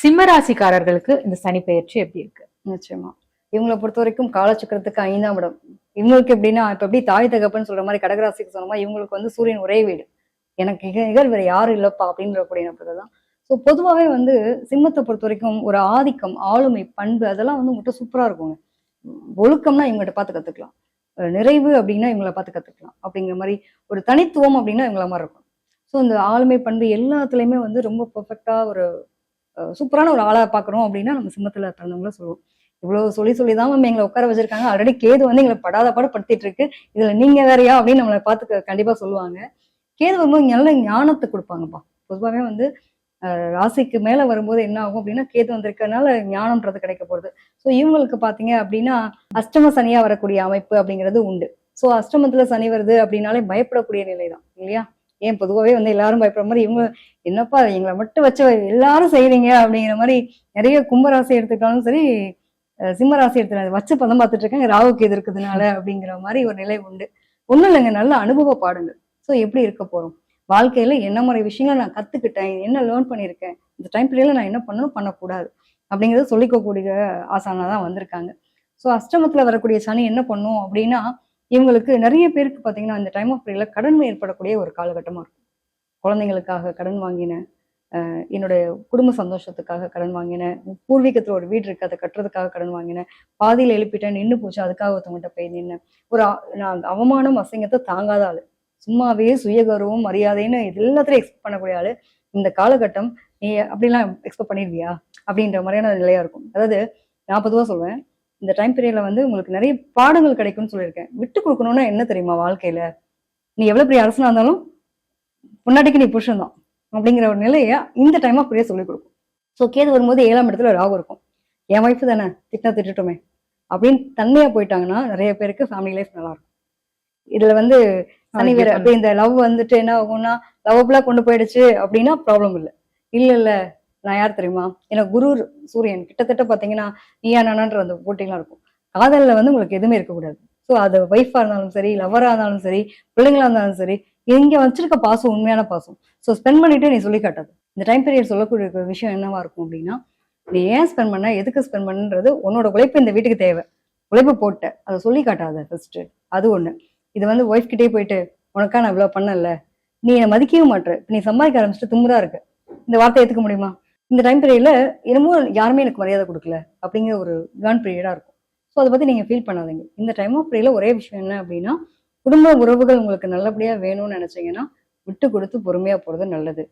சிம்ம ராசிக்காரர்களுக்கு இந்த சனி பெயர்ச்சி எப்படி இருக்கு? நிச்சயமா. இவங்கள பொறுத்த வரைக்கும் காலச்சக்கரத்துக்கு 5ஆம் இடம். இவங்களுக்கு எப்படின்னா, இப்ப எப்படி தாய் தகப்பன்னு சொல்ற மாதிரி கடகராசிக்கு சொன்ன மாதிரி இவங்களுக்கு வந்து சூரியன் ஒரே வீடு. எனக்கு நிகர் வேற யாரும் இல்லப்பா அப்படின்ற கூடிய நபர்கள் தான். ஸோ பொதுவாவே வந்து சிம்மத்தை பொறுத்த வரைக்கும் ஒரு ஆதிக்கம், ஆளுமை, பண்பு அதெல்லாம் வந்து உங்கள்கிட்ட சூப்பரா இருக்குங்க. ஒழுக்கம்னா இவங்ககிட்ட பார்த்து கத்துக்கலாம். நிறைவு அப்படின்னா இவங்கள பார்த்து கத்துக்கலாம். அப்படிங்கிற மாதிரி ஒரு தனித்துவம் அப்படின்னா இவங்கள மாதிரி இருக்கும். ஸோ இந்த ஆளுமை, பண்பு எல்லாத்துலயுமே வந்து ரொம்ப பெர்ஃபெக்டா ஒரு சூப்பரான ஒரு ஆளா பாக்குறோம் அப்படின்னா நம்ம சிம்மத்துல பிறந்தவங்கள சொல்லுவோம். இவ்வளவு சொல்லி சொல்லிதான் மேம் எங்களை உட்கார வச்சிருக்காங்க. ஆல்ரெடி கேது வந்து எங்களை படாத பாட படுத்திட்டு இருக்கு. இதுல நீங்க வேறையா அப்படின்னு நம்மளை பார்த்து கண்டிப்பா சொல்லுவாங்க. கேது வரும்போது நல்ல ஞானத்தை கொடுப்பாங்கப்பா. பொதுவாகவே வந்து ராசிக்கு மேல வரும்போது என்ன ஆகும் அப்படின்னா கேது வந்திருக்கிறதுனால ஞானம்ன்றது கிடைக்க போகுது. ஸோ இவங்களுக்கு பாத்தீங்க அப்படின்னா அஷ்டம சனியா வரக்கூடிய அமைப்பு அப்படிங்கிறது உண்டு. ஸோ அஷ்டமத்துல சனி வருது அப்படின்னாலே பயப்படக்கூடிய நிலை தான் இல்லையா? ஏன் பொதுவாகவே வந்து எல்லாரும் பயப்படுற மாதிரி இவங்க என்னப்பா எங்களை மட்டும் வச்சு எல்லாரும் செய்றீங்க அப்படிங்கிற மாதிரி நிறைய கும்பராசி எடுத்துக்கிட்டாலும் சரி, சிம்மராசி எடுத்து வச்சு பதம் பார்த்துட்டு இருக்காங்க ராகுக்கு எதிர்க்கிறதுனால அப்படிங்கிற மாதிரி ஒரு நிலை உண்டு. ஒண்ணும் இல்லைங்க, நல்ல அனுபவ பாடுங்கள். ஸோ எப்படி இருக்க போறோம், வாழ்க்கையில என்ன மாதிரி விஷயங்கள் நான் கத்துக்கிட்டேன், என்ன லேர்ன் பண்ணியிருக்கேன், இந்த டைம் பீரியட்ல நான் என்ன பண்ணணும் பண்ணக்கூடாது அப்படிங்கிறத சொல்லிக்கக்கூடிய ஆசானா தான் வந்திருக்காங்க. ஸோ அஷ்டமத்துல வரக்கூடிய சனி என்ன பண்ணும் அப்படின்னா இவங்களுக்கு நிறைய பேருக்கு பார்த்தீங்கன்னா இந்த டைம் ஆஃப் பீரியட்ல கடன் ஏற்படக்கூடிய ஒரு காலகட்டமா இருக்கும். குழந்தைங்களுக்காக கடன் வாங்கினேன், என்னுடைய குடும்ப சந்தோஷத்துக்காக கடன் வாங்கினேன், பூர்வீகத்துல ஒரு வீடு இருக்கு அதை கட்டுறதுக்காக கடன் வாங்கினேன், பாதியில் எழுப்பிட்டேன் நின்று போச்சு அதுக்காக ஒருத்தவங்ககிட்ட போய் நின்னேன். ஒரு நான் அவமானம் அசிங்கத்தை தாங்காத ஆளு, சும்மாவே சுயகௌரவம் மரியாதைன்னு எல்லாத்திலையும் எக்ஸ்பெக்ட் பண்ணக்கூடிய ஆளு. இந்த காலகட்டம் நீ அப்படிலாம் எக்ஸ்பெக்ட் பண்ணிடுவியா அப்படின்ற மாதிரியான நிலையா இருக்கும். அதாவது நான் பொதுவாக சொல்வேன், இந்த டைம் பீரியட்ல வந்து உங்களுக்கு நிறைய பாடங்கள் கிடைக்கும்னு சொல்லியிருக்கேன். விட்டு கொடுக்கணும்னா என்ன தெரியுமா, வாழ்க்கையில நீ எவ்வளவு பெரிய அரசனா இருந்தாலும் பொன்னாட்டிக்கு நீ புருஷன் தான் அப்படிங்கிற ஒரு நிலைய இந்த டைம் ஆஃப் பீரியட் சொல்லிக் கொடுக்கும். ஸோ கேது வரும்போது 7ஆம் இடத்துல ராகு இருக்கும். என் ஒய்ஃப் தானே திட்டட்டுமே அப்படின்னு தன்மையா போயிட்டாங்கன்னா நிறைய பேருக்கு ஃபேமிலி லைஃப் நல்லா இருக்கும். இதுல வந்து சனி வேற அப்படி இந்த லவ் வந்துட்டு என்ன ஆகும்னா லவ்வபுல்லா கொண்டு போயிடுச்சு அப்படின்னா ப்ராப்ளம் இல்லை. இல்ல நான் யார் தெரியுமா, எனக்கு குரு சூரியன் கிட்டத்தட்ட பாத்தீங்கன்னா நீயா நானான்ற அந்த போட்டிலாம் இருக்கும். காதல்ல வந்து உங்களுக்கு எதுவுமே இருக்கக்கூடாது. ஸோ அது ஒய்ஃபா இருந்தாலும் சரி, லவரா இருந்தாலும் சரி, பிள்ளைங்களா இருந்தாலும் சரி, இங்க வச்சிருக்க பாசம் உண்மையான பாசம். ஸோ ஸ்பெண்ட் பண்ணிட்டு நீ சொல்லி காட்டாது. இந்த டைம் பீரியட் சொல்லக்கூடிய விஷயம் என்னவா இருக்கும் அப்படின்னா, நீ ஏன் ஸ்பெண்ட் பண்ண, எதுக்கு ஸ்பெண்ட் பண்ணுன்றது உன்னோட உழைப்பு இந்த வீட்டுக்கு தேவை. உழைப்பு போட்ட அதை சொல்லி காட்டாத ஃபர்ஸ்ட். அது ஒண்ணு. இது வந்து ஒய்ஃப் கிட்டே போயிட்டு உனக்கா நான் இவ்வளவு பண்ணல, நீ என்னை மதிக்கவே மாட்டேற, நீ சம்பாதிக்க ஆரம்பிச்சுட்டு தும்புதா இருக்கு, இந்த வார்த்தை ஏத்துக்க முடியுமா? இந்த டைம் பீரியட்ல என்னமோ யாருமே எனக்கு மரியாதை கொடுக்கல அப்படிங்கிற ஒரு கான் பீரியடா இருக்கும். ஸோ அதை பத்தி நீங்க ஃபீல் பண்ணாதீங்க. இந்த டைம் ஆஃப் பீரியட்ல ஒரே விஷயம் என்ன அப்படின்னா, குடும்ப உறவுகள் உங்களுக்கு நல்லபடியா வேணும்னு நினைச்சீங்கன்னா விட்டு கொடுத்து பொறுமையா போறது நல்லது.